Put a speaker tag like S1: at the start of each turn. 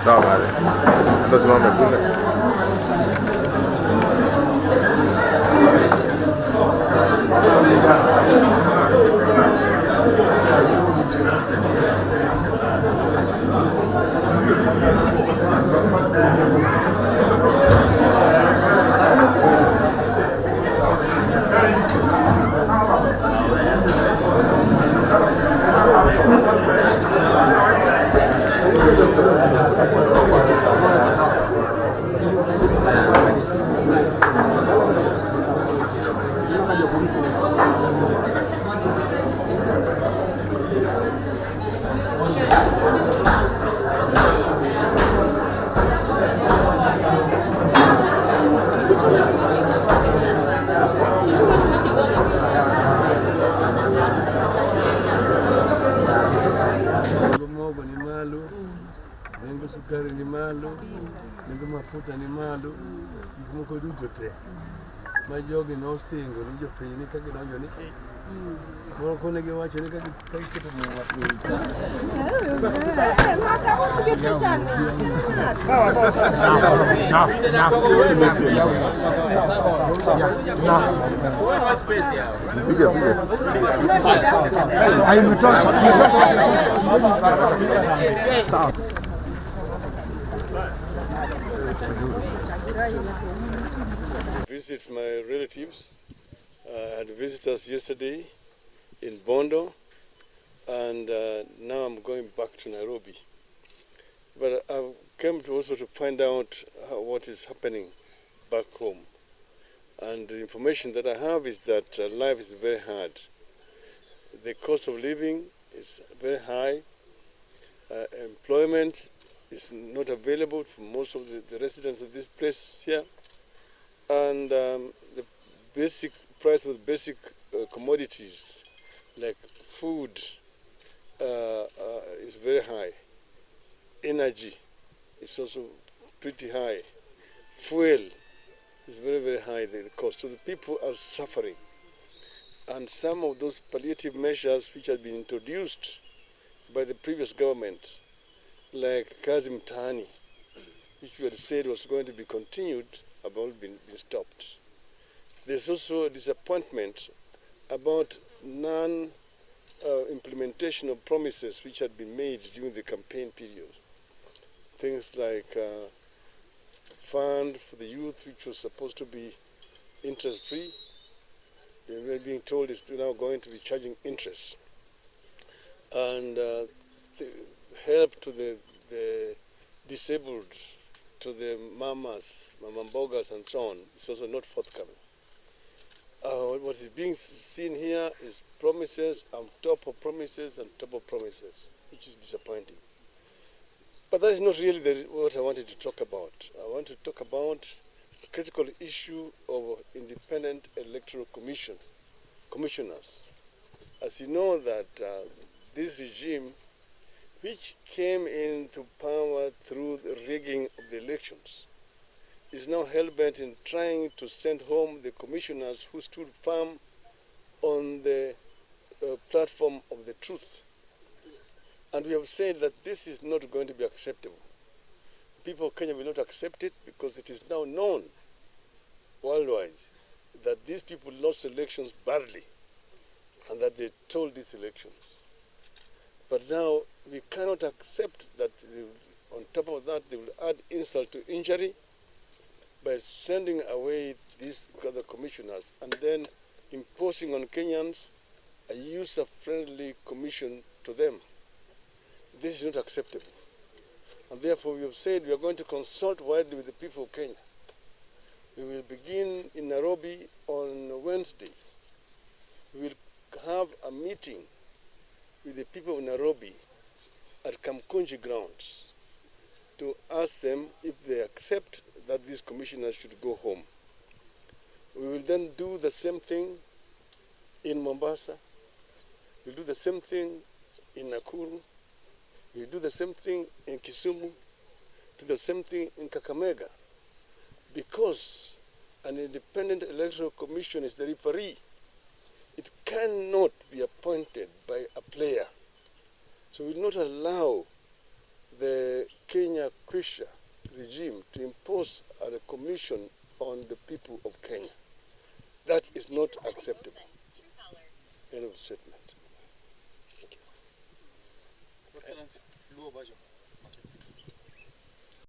S1: Sawa bale. Ndio simame kule.
S2: Sukari ni malo, nengo mafuta ni malo, moko duto te. Ma jogi no singo ni jopiny ni kagi donjo ni moro kone gi wacho ni kagi keto mo mapiny. Visit my relatives. I had visitors yesterday in Bondo, and now I'm going back to Nairobi. But I came to also to find out what is happening back home. And the information that I have is that life is very hard. The cost of living is very high. Employment is not available for most of the residents of this place here. And the basic price of basic commodities like food is very high. Energy is also pretty high. Fuel is very, very high, the cost. So the people are suffering. And some of those palliative measures which had been introduced by the previous government, like kazi mtahi, which we had said was going to be continued, have all been stopped. There's also a disappointment about non-implementation of promises which had been made during the campaign period. Things like fund for the youth, which was supposed to be interest-free, we're being told it's now going to be charging interest. And the help to the disabled, to the mamas, mamambogas and so on, is also not forthcoming. What is being seen here is promises on top of promises and top of promises, which is disappointing. But that is not really what I wanted to talk about. I want to talk about the critical issue of independent electoral commissioners. As you know that this regime, which came into power through the rigging of the elections, is now hell-bent in trying to send home the commissioners who stood firm on the platform of the truth. And we have said that this is not going to be acceptable. The people of Kenya will not accept it because it is now known worldwide that these people lost elections badly and that they stole these elections. But now we cannot accept that on top of that they will add insult to injury by sending away these other commissioners and then imposing on Kenyans a user-friendly commission to them. This is not acceptable. And therefore we have said we are going to consult widely with the people of Kenya. We will begin in Nairobi on Wednesday. We will have a meeting with the people of Nairobi at Kamkunji grounds to ask them if they accept that these commissioners should go home. We will then do the same thing in Mombasa. We'll do the same thing in Nakuru. We'll do the same thing in Kisumu. Do the same thing in Kakamega. Because an independent electoral commission is the referee. It cannot be appointed by a player. So we will not allow the Kenya Kwisha regime to impose a commission on the people of Kenya. That is not acceptable. End of statement.
S3: Excellency, Luo Bajo.